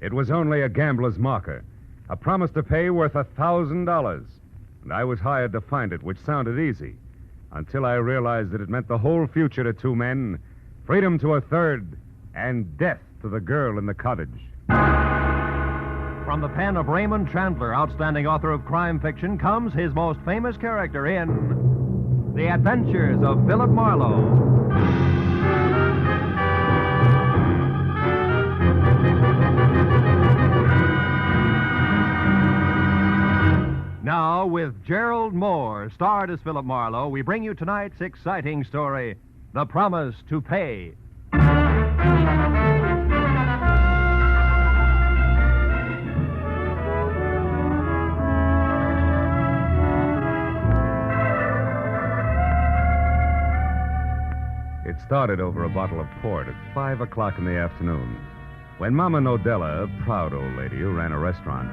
It was only a gambler's marker, a promise to pay worth $1,000. And I was hired to find it, which sounded easy, until I realized that it meant the whole future to two men, freedom to a third, and death to the girl in the cottage. From the pen of Raymond Chandler, outstanding author of crime fiction, comes his most famous character in The Adventures of Philip Marlowe. Now, with Gerald Moore, starred as Philip Marlowe, we bring you tonight's exciting story, The Promise to Pay. It started over a bottle of port at 5 o'clock in the afternoon, when Mama Nodella, a proud old lady who ran a restaurant,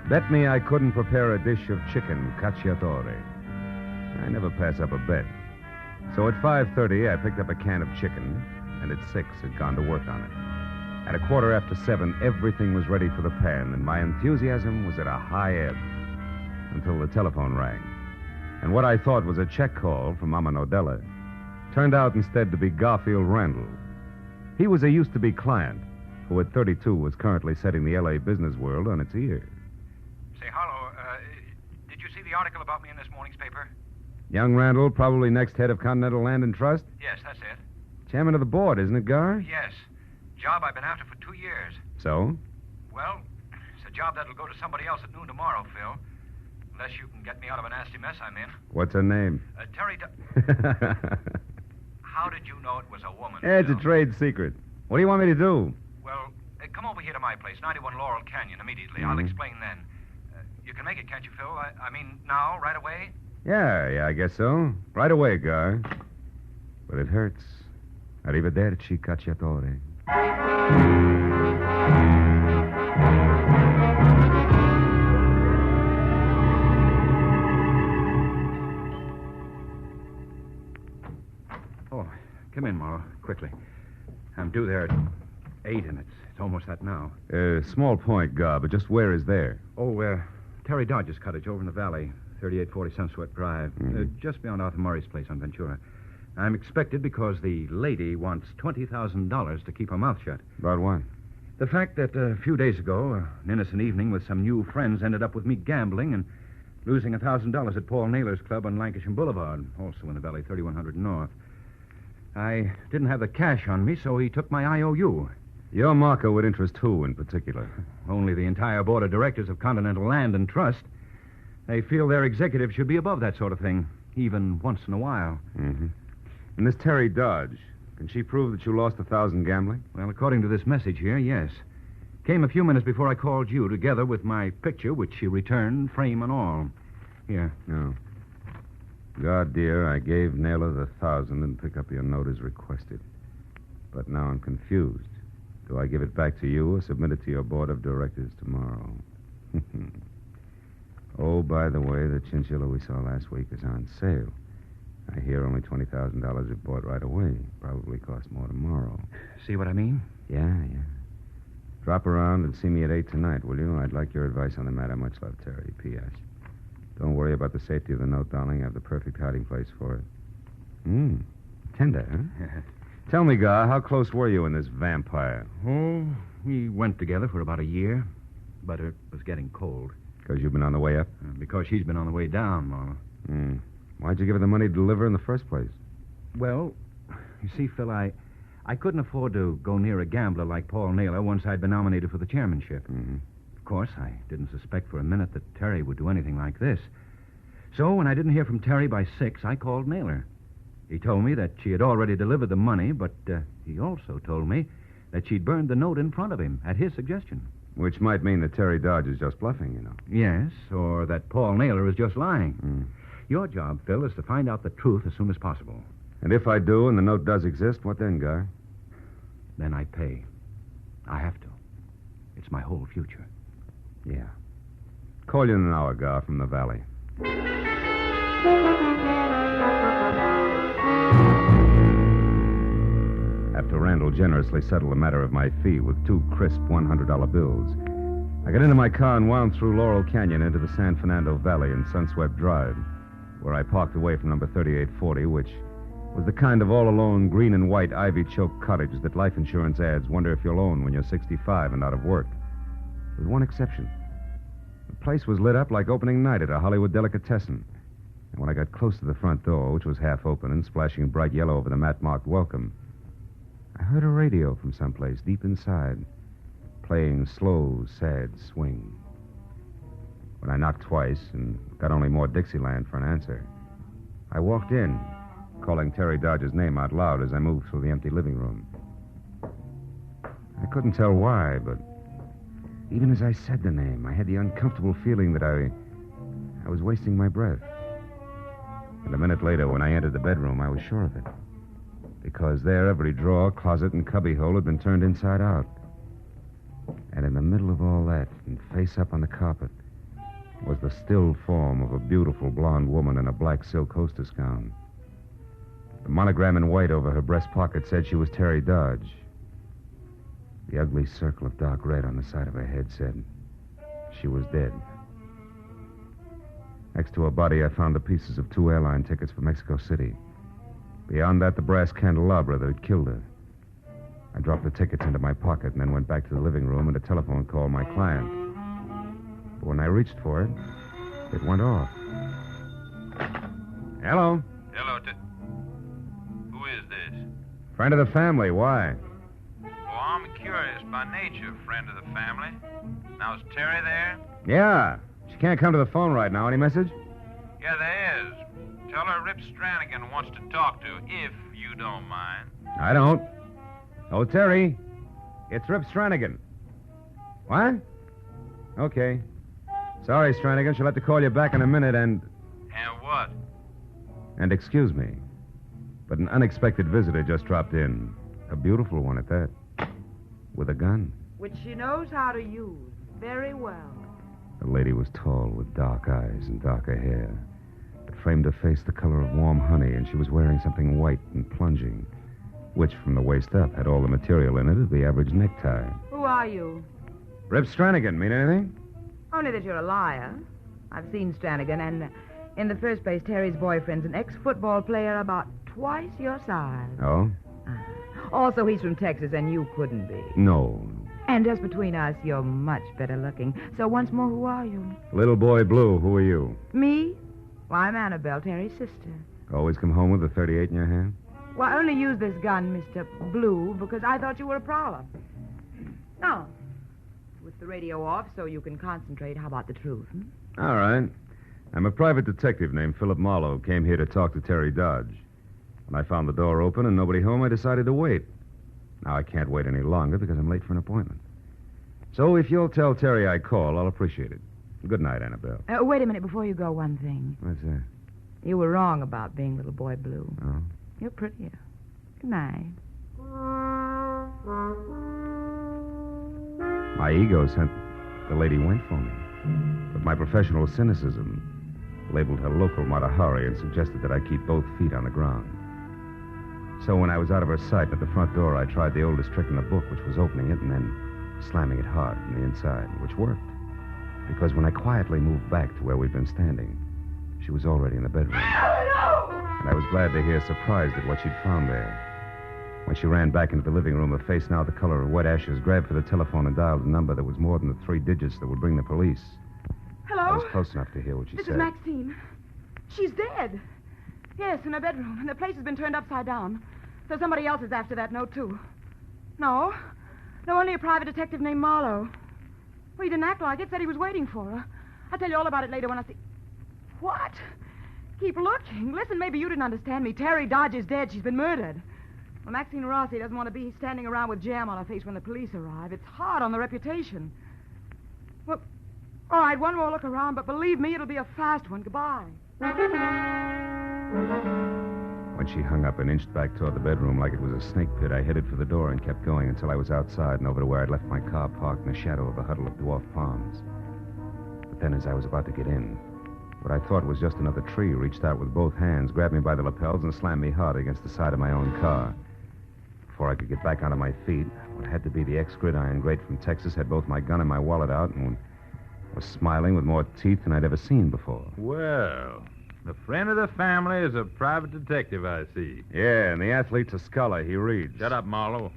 bet me I couldn't prepare a dish of chicken cacciatore. I never pass up a bet. So at 5:30, I picked up a can of chicken, and at 6 had gone to work on it. At a 7:15, everything was ready for the pan, and my enthusiasm was at a high ebb until the telephone rang. And what I thought was a check call from Mama Nodella turned out instead to be Garfield Randall. He was a used-to-be client who at 32 was currently setting the L.A. business world on its ear. Say, Harlow, did you see the article about me in this morning's paper? Young Randall, probably next head of Continental Land and Trust? Yes, that's it. Chairman of the board, isn't it, Gar? Yes. Job I've been after for 2 years. So? Well, it's a job that'll go to somebody else at noon tomorrow, Phil. Unless you can get me out of a nasty mess I'm in. What's her name? Terry... How did you know it was a woman, It's Phil? a trade secret. What do you want me to do? Well, come over here to my place, 91 Laurel Canyon, immediately. I'll explain then. You can make it, can't you, Phil? I mean, now, right away? Yeah, I guess so. Right away, Gar. But it hurts. Arrivederci, cacciatore. Oh, come in, Marlowe, quickly. I'm due there at 8, and it's almost that now. Small point, Gar, but just where is there? Oh, Terry Dodge's cottage over in the valley, 3840 Sunsweat Drive, just beyond Arthur Murray's place on Ventura. I'm expected because the lady wants $20,000 to keep her mouth shut. About what? The fact that a few days ago, an innocent evening with some new friends ended up with me gambling and losing $1,000 at Paul Naylor's club on Lancashire Boulevard, also in the valley, 3100 North. I didn't have the cash on me, so he took my IOU. Your marker would interest who in particular? Only the entire board of directors of Continental Land and Trust. They feel their executives should be above that sort of thing, even once in a while. Mm-hmm. And this Terry Dodge, can she prove that you lost $1,000 gambling? Well, according to this message here, yes. Came a few minutes before I called you, together with my picture, which she returned, frame and all. Here. No. God, dear, I gave Naylor the $1,000 and pick up your note as requested. But now I'm confused. Do I give it back to you or submit it to your board of directors tomorrow? Oh, by the way, the chinchilla we saw last week is on sale. I hear only $20,000 if bought right away. Probably cost more tomorrow. See what I mean? Yeah. Drop around and see me at 8 tonight, will you? I'd like your advice on the matter. Much love, Terry. P.S. Don't worry about the safety of the note, darling. I have the perfect hiding place for it. Tender, huh? Tell me, Gar, how close were you in this vampire? Oh, we went together for about a year, but it was getting cold. Because you've been on the way up? Because she's been on the way down, Marlowe. Why'd you give her the money to deliver in the first place? Well, you see, Phil, I couldn't afford to go near a gambler like Paul Naylor once I'd been nominated for the chairmanship. Mm-hmm. Of course, I didn't suspect for a minute that Terry would do anything like this. So when I didn't hear from Terry by 6, I called Naylor. He told me that she had already delivered the money, but he also told me that she'd burned the note in front of him at his suggestion. Which might mean that Terry Dodge is just bluffing, you know. Yes, or that Paul Naylor is just lying. Your job, Phil, is to find out the truth as soon as possible. And if I do and the note does exist, what then, Gar? Then I pay. I have to. It's my whole future. Yeah. Call you in an hour, Gar, from the valley. after Randall generously settled the matter of my fee with 2 crisp $100 bills. I got into my car and wound through Laurel Canyon into the San Fernando Valley and Sunswept Drive, where I parked away from number 3840, which was the kind of all-alone green and white ivy-choked cottage that life insurance ads wonder if you'll own when you're 65 and out of work. With one exception. The place was lit up like opening night at a Hollywood delicatessen. And when I got close to the front door, which was half open and splashing bright yellow over the mat-marked welcome, I heard a radio from someplace deep inside, playing slow, sad swing. When I knocked twice and got only more Dixieland for an answer, I walked in, calling Terry Dodge's name out loud as I moved through the empty living room. I couldn't tell why, but even as I said the name, I had the uncomfortable feeling that I was wasting my breath. And a minute later, when I entered the bedroom, I was sure of it. Because there, every drawer, closet, and cubbyhole had been turned inside out. And in the middle of all that, and face up on the carpet, was the still form of a beautiful blonde woman in a black silk hostess gown. The monogram in white over her breast pocket said she was Terry Dodge. The ugly circle of dark red on the side of her head said she was dead. Next to her body, I found the pieces of 2 airline tickets for Mexico City. Beyond that, the brass candelabra that had killed her. I dropped the tickets into my pocket and then went back to the living room and a telephone called my client. But when I reached for it, it went off. Hello? Hello, who is this? Friend of the family. Why? Oh, I'm curious by nature, friend of the family. Now, is Terry there? Yeah. She can't come to the phone right now. Any message? Yeah, there is. Tell her Rip Stranigan wants to talk to, if you don't mind. I don't. Oh, Terry. It's Rip Stranigan. What? Okay. Sorry, Stranigan. She'll have to call you back in a minute and... And what? And excuse me, but an unexpected visitor just dropped in. A beautiful one at that. With a gun. Which she knows how to use very well. The lady was tall with dark eyes and darker hair. It framed her face the color of warm honey, and she was wearing something white and plunging, which, from the waist up, had all the material in it of the average necktie. Who are you? Rip Stranigan. Mean anything? Only that you're a liar. I've seen Stranigan, and in the first place, Terry's boyfriend's an ex-football player about twice your size. Oh? Also, he's from Texas, and you couldn't be. No. And just between us, you're much better looking. So once more, who are you? Little boy Blue, who are you? Me? Well, I'm Annabelle, Terry's sister. Always come home with a .38 in your hand? Well, I only used this gun, Mr. Blue, because I thought you were a prowler. No. With the radio off so you can concentrate, how about the truth? All right. I'm a private detective named Philip Marlowe. Came here to talk to Terry Dodge. When I found the door open and nobody home, I decided to wait. Now I can't wait any longer because I'm late for an appointment. So if you'll tell Terry I called, I'll appreciate it. Good night, Annabelle. Wait a minute before you go, one thing. What's that? You were wrong about being little boy Blue. Oh? You're prettier. Good night. My ego sent the lady went for me. But my professional cynicism labeled her local Matahari and suggested that I keep both feet on the ground. So when I was out of her sight at the front door, I tried the oldest trick in the book, which was opening it and then slamming it hard from the inside, which worked. Because when I quietly moved back to where we'd been standing, she was already in the bedroom. And I was glad to hear, surprised at what she'd found there. When she ran back into the living room, her face now the color of wet ashes, grabbed for the telephone and dialed a number that was more than the 3 digits that would bring the police. Hello? I was close enough to hear what she This said. is Maxine. She's dead. Yes, in her bedroom, and the place has been turned upside down. So somebody else is after that note, too. No, only a private detective named Marlowe. Well, he didn't act like it, said he was waiting for her. I'll tell you all about it later when I see... What? Keep looking. Listen, maybe you didn't understand me. Terry Dodge is dead. She's been murdered. Well, Maxine Rossi doesn't want to be standing around with jam on her face when the police arrive. It's hard on the reputation. Well, all right, one more look around, but believe me, it'll be a fast one. Goodbye. When she hung up and inched back toward the bedroom like it was a snake pit, I headed for the door and kept going until I was outside and over to where I'd left my car parked in the shadow of a huddle of dwarf palms. But then as I was about to get in, what I thought was just another tree reached out with both hands, grabbed me by the lapels, and slammed me hard against the side of my own car. Before I could get back onto my feet, what had to be the ex-gridiron great from Texas had both my gun and my wallet out and was smiling with more teeth than I'd ever seen before. Well, the friend of the family is a private detective, I see. Yeah, and the athlete's a scholar. He reads. Shut up, Marlowe.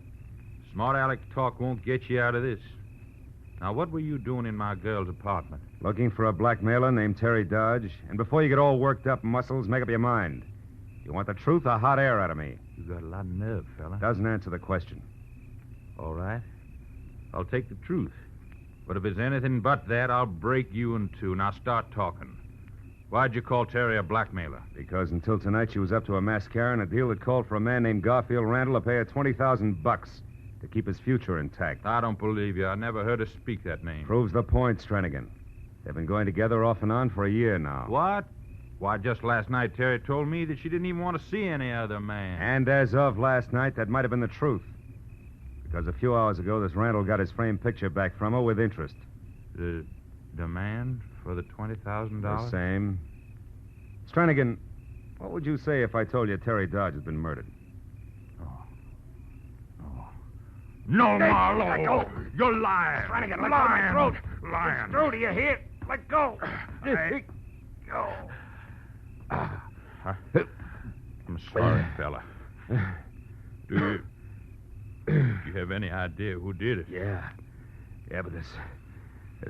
Smart aleck talk won't get you out of this. Now, what were you doing in my girl's apartment? Looking for a blackmailer named Terry Dodge. And before you get all worked up, Muscles, make up your mind. You want the truth or hot air out of me? You got a lot of nerve, fella. Doesn't answer the question. All right. I'll take the truth. But if it's anything but that, I'll break you in two. Now start talking. Why'd you call Terry a blackmailer? Because until tonight she was up to a mascara and a deal that called for a man named Garfield Randall to pay her $20,000 to keep his future intact. I don't believe you. I never heard her speak that name. Proves the point, Stranigan. They've been going together off and on for a year now. What? Why, just last night Terry told me that she didn't even want to see any other man. And as of last night, that might have been the truth. Because a few hours ago, this Randall got his framed picture back from her with interest. The demand for the $20,000? The same. Stranigan, what would you say if I told you Terry Dodge has been murdered? No, Marlowe! Let go! You're lying! Stranigan, let go of my throat! Lying! It's through, do you hear? Let go! Let go. I'm sorry, fella. Do you have any idea who did it? Yeah, but there's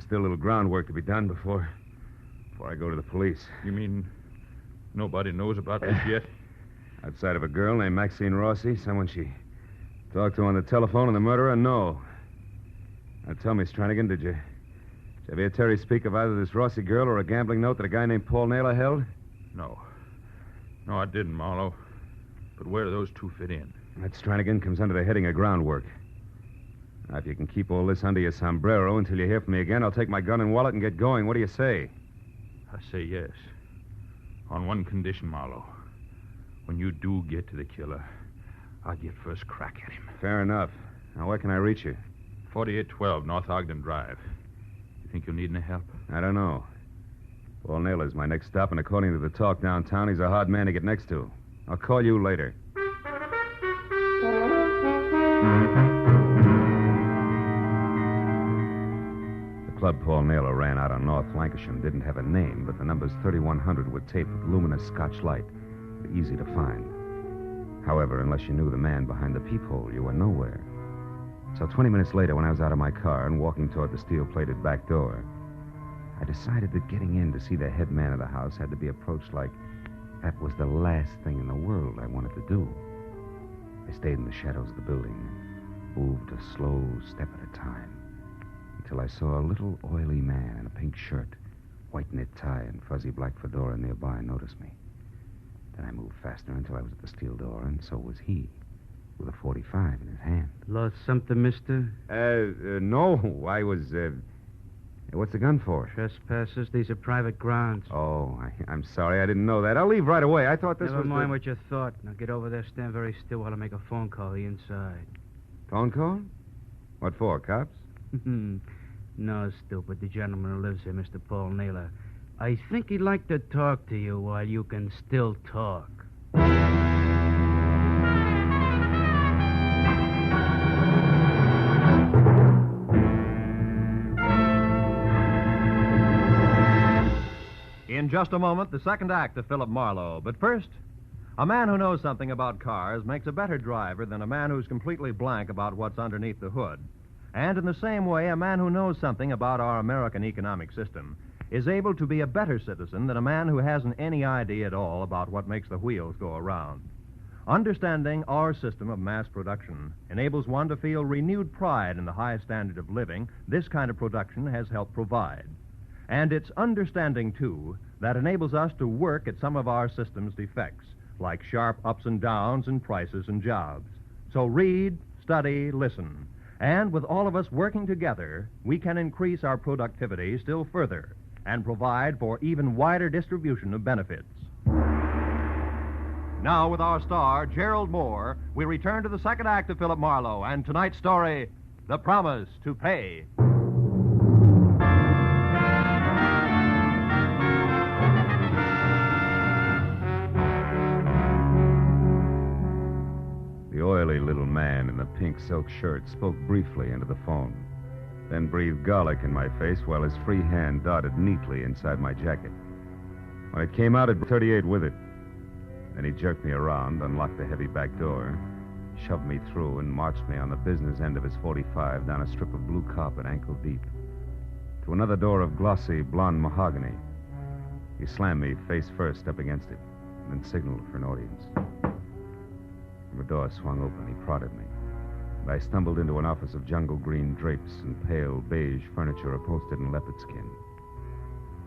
still a little groundwork to be done before I go to the police. You mean nobody knows about this yet? Outside of a girl named Maxine Rossi, someone she talked to on the telephone, and the murderer, no. Now tell me, Stranigan, did you ever hear Terry speak of either this Rossi girl or a gambling note that a guy named Paul Naylor held? No, I didn't, Marlowe. But where do those two fit in? That, Stranigan, comes under the heading of groundwork. Now, if you can keep all this under your sombrero until you hear from me again, I'll take my gun and wallet and get going. What do you say? I say yes. On one condition, Marlowe. When you do get to the killer, I'll get first crack at him. Fair enough. Now, where can I reach you? 4812 North Ogden Drive. You think you'll need any help? I don't know. Paul Naylor's my next stop, and according to the talk downtown, he's a hard man to get next to. I'll call you later. The club Paul Naylor ran out on North Lancashire didn't have a name, but the numbers 3100 were taped with luminous Scotch light, easy to find. However, unless you knew the man behind the peephole, you were nowhere. So 20 minutes later, when I was out of my car and walking toward the steel-plated back door, I decided that getting in to see the head man of the house had to be approached like that was the last thing in the world I wanted to do. I stayed in the shadows of the building, moved a slow step at a time, until I saw a little oily man in a pink shirt, white knit tie, and fuzzy black fedora nearby notice me. Then I moved faster until I was at the steel door, and so was he, with a .45 in his hand. Lost something, mister? No. I was, what's the gun for? Trespassers. These are private grounds. Oh, I'm sorry. I didn't know that. I'll leave right away. I thought this Never was mind what you thought. Now get over there, stand very still while I make a phone call the inside. Phone call? What for, cops? No, stupid. The gentleman who lives here, Mr. Paul Naylor. I think he'd like to talk to you while you can still talk. In just a moment, the second act of Philip Marlowe. But first, a man who knows something about cars makes a better driver than a man who's completely blank about what's underneath the hood. And in the same way, a man who knows something about our American economic system is able to be a better citizen than a man who hasn't any idea at all about what makes the wheels go around. Understanding our system of mass production enables one to feel renewed pride in the high standard of living this kind of production has helped provide. And it's understanding, too, that enables us to work at some of our system's defects, like sharp ups and downs in prices and jobs. So read, study, listen. And with all of us working together, we can increase our productivity still further and provide for even wider distribution of benefits. Now, with our star, Gerald Moore, we return to the second act of Philip Marlowe and tonight's story, The Promise to Pay. The oily little man in the pink silk shirt spoke briefly into the phone, then breathed garlic in my face while his free hand darted neatly inside my jacket. When it came out, it brought 38 with it. Then he jerked me around, unlocked the heavy back door, shoved me through, and marched me on the business end of his 45 down a strip of blue carpet ankle deep to another door of glossy blonde mahogany. He slammed me face first up against it, and then signaled for an audience. When the door swung open, he prodded me, and I stumbled into an office of jungle green drapes and pale beige furniture upholstered in leopard skin.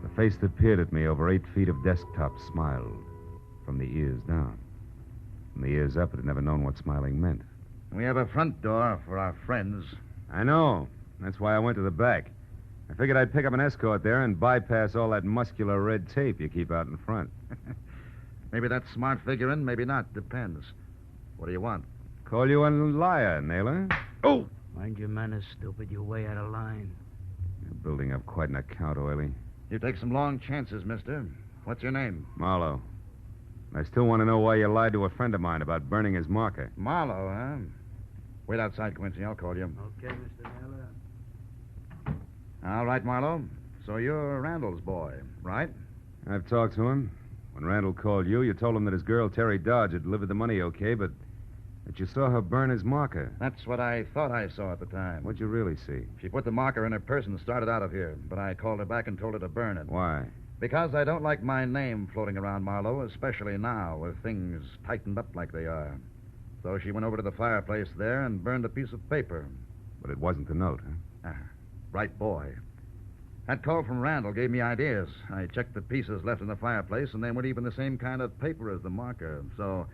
The face that peered at me over 8 feet of desktop smiled, from the ears down. From the ears up, it had never known what smiling meant. We have a front door for our friends. I know. That's why I went to the back. I figured I'd pick up an escort there and bypass all that muscular red tape you keep out in front. Maybe that's smart figuring, maybe not. Depends. What do you want? Call you a liar, Naylor. Oh! Mind your manners, stupid. You're way out of line. You're building up quite an account, Oily. You take some long chances, mister. What's your name? Marlowe. I still want to know why you lied to a friend of mine about burning his marker. Marlowe, huh? Wait outside, Quincy. I'll call you. Okay, Mr. Naylor. All right, Marlowe. So you're Randall's boy, right? I've talked to him. When Randall called you, you told him that his girl, Terry Dodge, had delivered the money okay, but that you saw her burn his marker. That's what I thought I saw at the time. What'd you really see? She put the marker in her purse and started out of here, but I called her back and told her to burn it. Why? Because I don't like my name floating around Marlowe, especially now with things tightened up like they are. So she went over to the fireplace there and burned a piece of paper. But it wasn't the note, huh? Right boy. That call from Randall gave me ideas. I checked the pieces left in the fireplace, and they weren't even the same kind of paper as the marker. So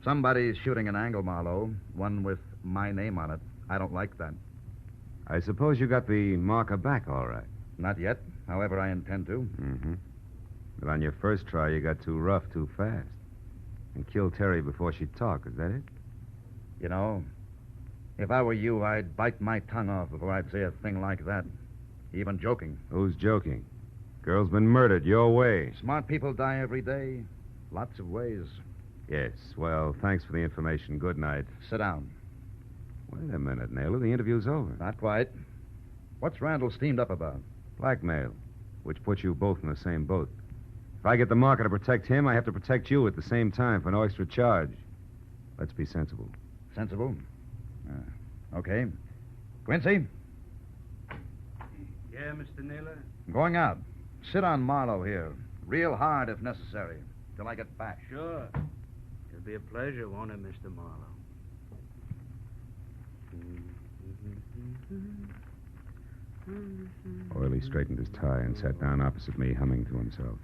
somebody's shooting an angle, Marlowe, one with my name on it. I don't like that. I suppose you got the marker back all right. Not yet. However, I intend to. Mm-hmm. But on your first try, you got too rough too fast. And killed Terry before she'd talk, is that it? You know, if I were you, I'd bite my tongue off before I'd say a thing like that. Even joking. Who's joking? Girl's been murdered your way. Smart people die every day. Lots of ways. Yes, well, thanks for the information. Good night. Sit down. Wait a minute, Naylor. The interview's over. Not quite. What's Randall steamed up about? Blackmail, which puts you both in the same boat. If I get the marker to protect him, I have to protect you at the same time for no extra charge. Let's be sensible. Sensible? Okay. Quincy? Yeah, Mr. Naylor? I'm going out. Sit on Marlowe here. Real hard if necessary. Till I get back. Sure. It'll be a pleasure, won't it, Mr. Marlowe? Oily straightened his tie and sat down opposite me, humming to himself.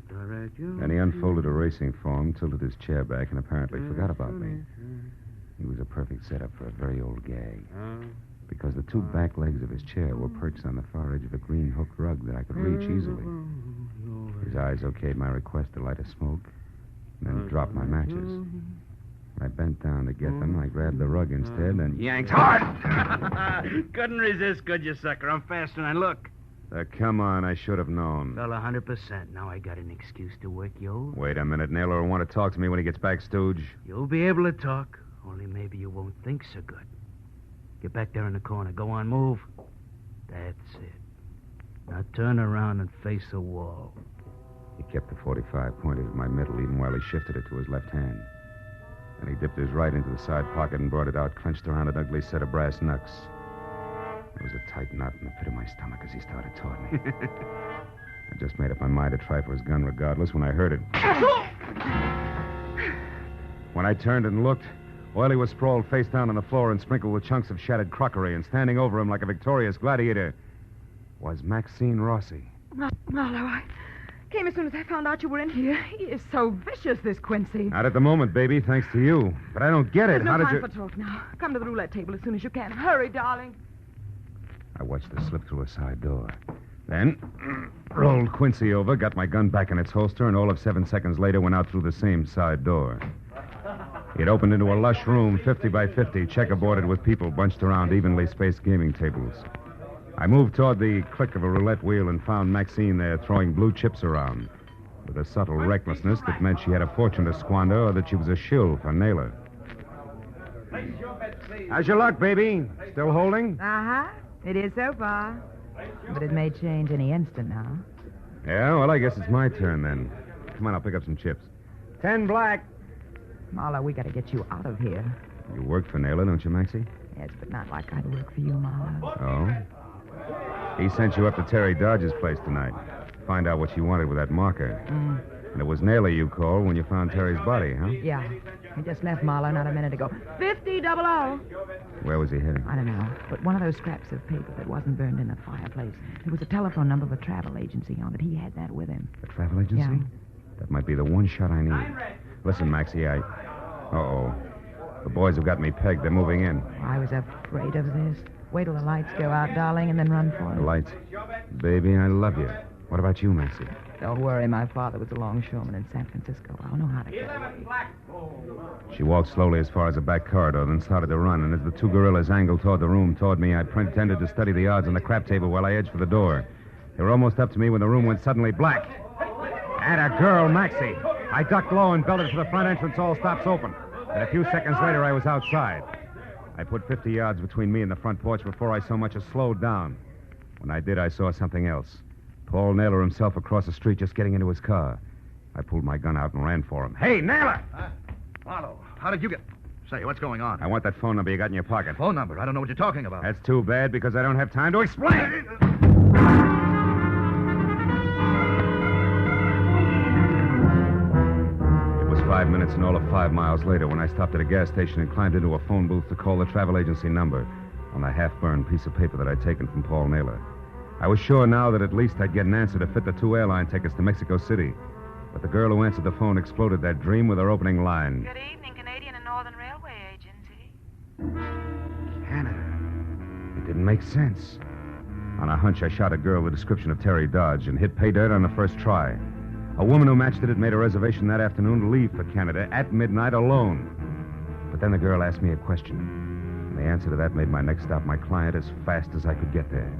Then he unfolded a racing form, tilted his chair back, and apparently forgot about me. He was a perfect setup for a very old gag. Because the two back legs of his chair were perched on the far edge of a green hook rug that I could reach easily. His eyes okayed my request to light a smoke, and then drop my matches. When I bent down to get them, I grabbed the rug instead and yanked hard. Couldn't resist, could you, sucker? I'm faster than I look. Come on, I should have known. Well, 100%. Now I got an excuse to work you. Wait a minute, Naylor will want to talk to me when he gets back, Stooge. You'll be able to talk, only maybe you won't think so good. Get back there in the corner. Go on, move. That's it. Now turn around and face the wall. He kept the 45 pointed at my middle even while he shifted it to his left hand. Then he dipped his right into the side pocket and brought it out, clenched around an ugly set of brass knucks. There was a tight knot in the pit of my stomach as he started toward me. I just made up my mind to try for his gun regardless when I heard it. When I turned and looked, Oily was sprawled face down on the floor and sprinkled with chunks of shattered crockery, and standing over him like a victorious gladiator was Maxine Rossi. Marlowe, I came as soon as I found out you were in here. He is so vicious, this Quincy. Not at the moment, baby, thanks to you. But I don't get it. There's no How did time you... for talk now. Come to the roulette table as soon as you can. Hurry, darling. I watched her slip through a side door. Then rolled Quincy over, got my gun back in its holster, and all of 7 seconds later went out through the same side door. It opened into a lush room, 50 by 50, checkerboarded with people bunched around evenly spaced gaming tables. I moved toward the click of a roulette wheel and found Maxine there throwing blue chips around with a subtle recklessness that meant she had a fortune to squander or that she was a shill for Naylor. How's your luck, baby? Still holding? Uh-huh. It is so far. But it may change any instant now. Yeah, well, I guess it's my turn then. Come on, I'll pick up some chips. 10 black. Marlowe, we got to get you out of here. You work for Naylor, don't you, Maxie? Yes, but not like I'd work for you, Marlowe. Oh? He sent you up to Terry Dodge's place tonight. Find out what you wanted with that marker. And it was Naylor you called when you found Terry's body, huh? Yeah. He just left Marlowe not a minute ago. 50-00. Where was he heading? I don't know. But one of those scraps of paper that wasn't burned in the fireplace. There was a telephone number of a travel agency on it. He had that with him. A travel agency? Yeah. That might be the one shot I need. Listen, Maxie, Uh-oh. The boys have got me pegged. They're moving in. I was afraid of this. Wait till the lights go out, darling, and then run for it. The lights. Baby, I love you. What about you, Maxie? Don't worry. My father was a longshoreman in San Francisco. I'll know how to get away. She walked slowly as far as the back corridor, then started to run, and as the two gorillas angled toward the room toward me, I pretended to study the odds on the crap table while I edged for the door. They were almost up to me when the room went suddenly black. And a girl, Maxie. I ducked low and belted for the front entrance, all stops open. And a few seconds later, I was outside. I put 50 yards between me and the front porch before I so much as slowed down. When I did, I saw something else. Paul Naylor himself across the street just getting into his car. I pulled my gun out and ran for him. Hey, Naylor! Marlowe, how did you get... Say, what's going on? I want that phone number you got in your pocket. Phone number? I don't know what you're talking about. That's too bad because I don't have time to explain. It was 5 minutes and all of 5 miles later when I stopped at a gas station and climbed into a phone booth to call the travel agency number on a half-burned piece of paper that I'd taken from Paul Naylor. I was sure now that at least I'd get an answer to fit the 2 airline tickets to Mexico City. But the girl who answered the phone exploded that dream with her opening line. Good evening, Canadian and Northern Railway Agency. Canada. It didn't make sense. On a hunch, I shot a girl the description of Terry Dodge and hit pay dirt on the first try. A woman who matched it had made a reservation that afternoon to leave for Canada at midnight alone. But then the girl asked me a question. And the answer to that made my next stop my client as fast as I could get there.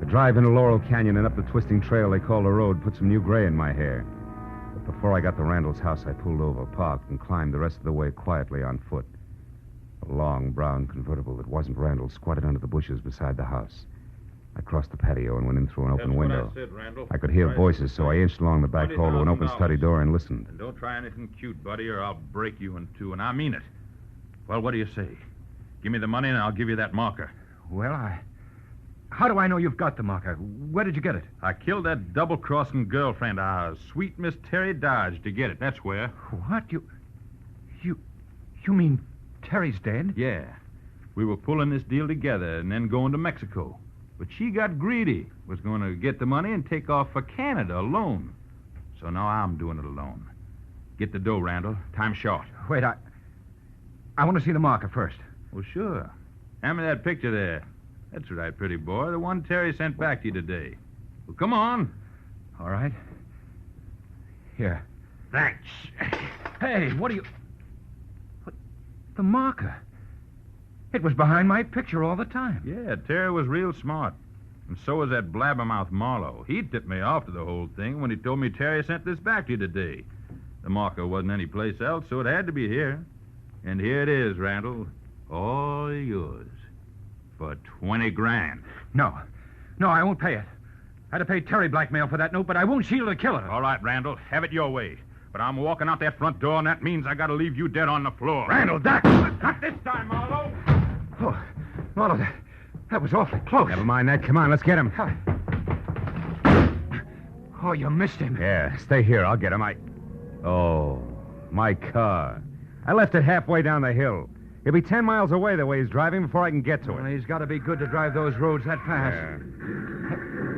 The drive into Laurel Canyon and up the twisting trail they call the road put some new gray in my hair. But before I got to Randall's house, I pulled over, parked, and climbed the rest of the way quietly on foot. A long brown convertible that wasn't Randall's squatted under the bushes beside the house. I crossed the patio and went in through an open window. That's what I said, Randall. I could hear voices, so I inched along the back hall to an open study door and listened. And don't try anything cute, buddy, or I'll break you in two, and I mean it. Well, what do you say? Give me the money and I'll give you that marker. Well, How do I know you've got the marker? Where did you get it? I killed that double-crossing girlfriend of ours, sweet Miss Terry Dodge, to get it. That's where. What? You mean Terry's dead? Yeah. We were pulling this deal together and then going to Mexico. But she got greedy, was going to get the money and take off for Canada alone. So now I'm doing it alone. Get the dough, Randall. Time's short. Wait, I want to see the marker first. Well, sure. Hand me that picture there. That's right, pretty boy. The one Terry sent back to you today. Well, come on. All right. Here. Thanks. Hey, what are you... What? The marker. It was behind my picture all the time. Yeah, Terry was real smart. And so was that blabbermouth Marlowe. He tipped me off to the whole thing when he told me Terry sent this back to you today. The marker wasn't anyplace else, so it had to be here. And here it is, Randall. All yours. For 20 grand. No, I won't pay it. I'd have paid Terry blackmail for that note, but I won't shield a killer. All right, Randall, have it your way. But I'm walking out that front door, and that means I got to leave you dead on the floor. Randall, Doc! Not this time, Marlowe. Oh, Marlowe, that was awfully close. Never mind that. Come on, let's get him. Oh, you missed him. Yeah, stay here. I'll get him. Oh, my car. I left it halfway down the hill. He'll be 10 miles away the way he's driving before I can get to it. Well, he's got to be good to drive those roads that fast. Yeah.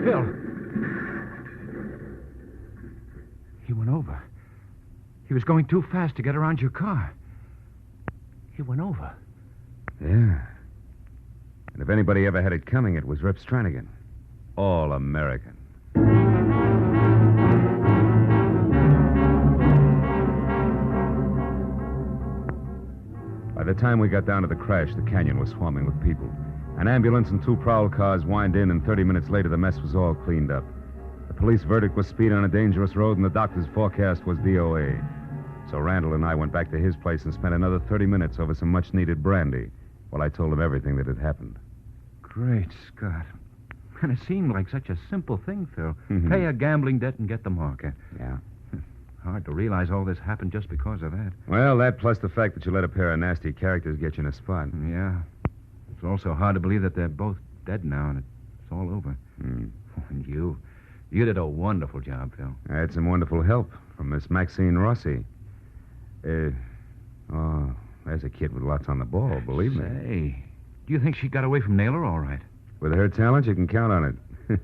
Bill. He went over. He was going too fast to get around your car. He went over. Yeah. And if anybody ever had it coming, it was Rip Stranigan. All American. By the time we got down to the crash, the canyon was swarming with people. An ambulance and 2 prowl cars whined in, and 30 minutes later, the mess was all cleaned up. The police verdict was speed on a dangerous road, and the doctor's forecast was DOA. So Randall and I went back to his place and spent another 30 minutes over some much-needed brandy while I told him everything that had happened. Great Scott. And it seemed like such a simple thing, Phil. Mhm. Pay a gambling debt and get the marker. Yeah. Hard to realize all this happened just because of that. Well, that plus the fact that you let a pair of nasty characters get you in a spot. Yeah. It's also hard to believe that they're both dead now and it's all over. Mm. And you did a wonderful job, Phil. I had some wonderful help from Miss Maxine Rossi. There's a kid with lots on the ball, believe me. Say, do you think she got away from Naylor all right? With her talent, you can count on it.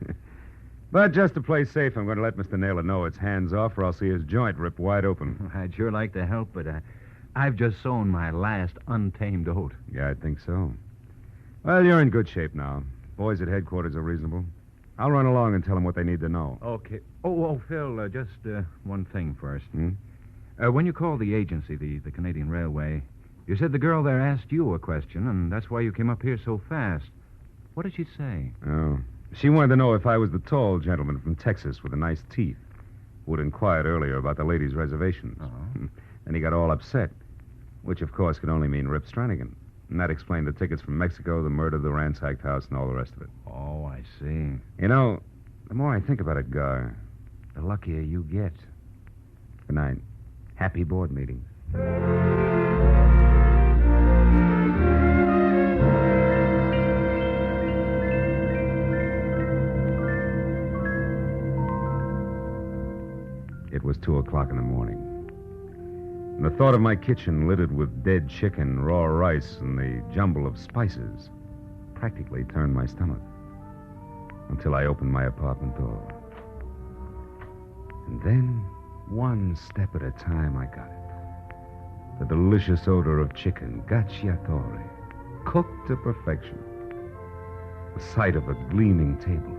But just to play safe, I'm going to let Mr. Naylor know it's hands off, or I'll see his joint ripped wide open. I'd sure like to help, but I've just sown my last untamed oat. Yeah, I think so. Well, you're in good shape now. Boys at headquarters are reasonable. I'll run along and tell them what they need to know. Okay. Oh, Phil, just one thing first. Hmm? When you called the agency, the Canadian Railway, you said the girl there asked you a question, and that's why you came up here so fast. What did she say? Oh. She wanted to know if I was the tall gentleman from Texas with the nice teeth who had inquired earlier about the ladies' reservations. Oh. And he got all upset, which, of course, could only mean Rip Stranigan. And that explained the tickets from Mexico, the murder, the ransacked house, and all the rest of it. Oh, I see. You know, the more I think about it, Gar, the luckier you get. Good night. Happy board meetings. It was 2 o'clock in the morning. And the thought of my kitchen littered with dead chicken, raw rice, and the jumble of spices practically turned my stomach until I opened my apartment door. And then, one step at a time, I got it. The delicious odor of chicken, gacciatore, cooked to perfection. The sight of a gleaming table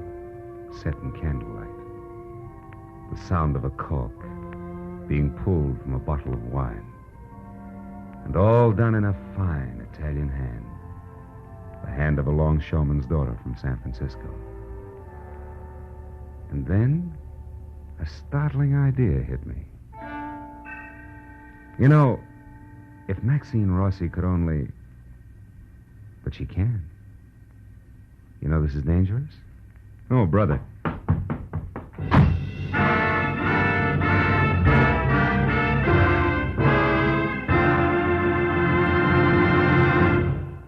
set in candlelight. The sound of a cork being pulled from a bottle of wine. And all done in a fine Italian hand. The hand of a longshoreman's daughter from San Francisco. And then a startling idea hit me. You know, if Maxine Rossi could only... But she can. You know this is dangerous? Oh, brother.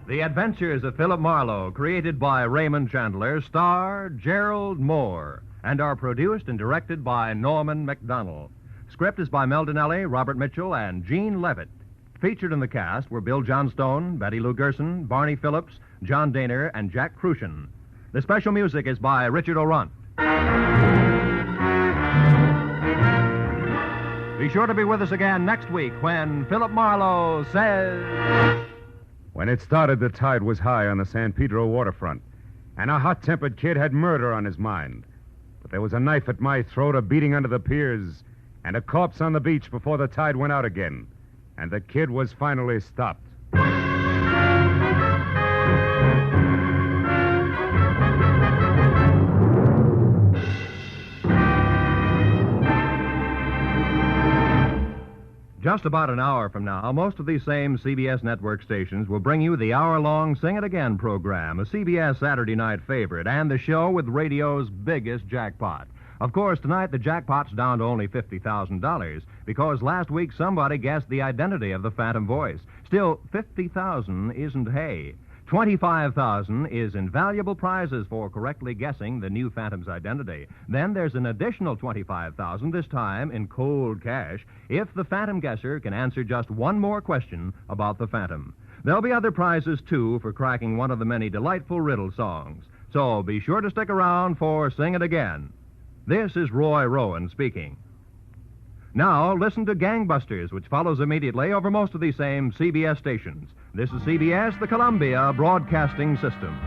The Adventures of Philip Marlowe, created by Raymond Chandler, star Gerald Moore, and are produced and directed by Norman MacDonald. Script is by Mel Donnelly, Robert Mitchell, and Gene Levitt. Featured in the cast were Bill Johnstone, Betty Lou Gerson, Barney Phillips, John Daner, and Jack Crucian. The special music is by Richard O'Runt. Be sure to be with us again next week when Philip Marlowe says... When it started, the tide was high on the San Pedro waterfront, and a hot-tempered kid had murder on his mind. But there was a knife at my throat, a beating under the piers, and a corpse on the beach before the tide went out again. And the kid was finally stopped. Just about an hour from now, most of these same CBS network stations will bring you the hour-long Sing It Again program, a CBS Saturday night favorite, and the show with radio's biggest jackpot. Of course, tonight the jackpot's down to only $50,000 because last week somebody guessed the identity of the Phantom voice. Still, $50,000 isn't hay. $25,000 is invaluable prizes for correctly guessing the new Phantom's identity. Then there's an additional $25,000, this time in cold cash, if the Phantom guesser can answer just one more question about the Phantom. There'll be other prizes, too, for cracking one of the many delightful riddle songs. So be sure to stick around for Sing It Again. This is Roy Rowan speaking. Now, listen to Gangbusters, which follows immediately over most of these same CBS stations. This is CBS, the Columbia Broadcasting System.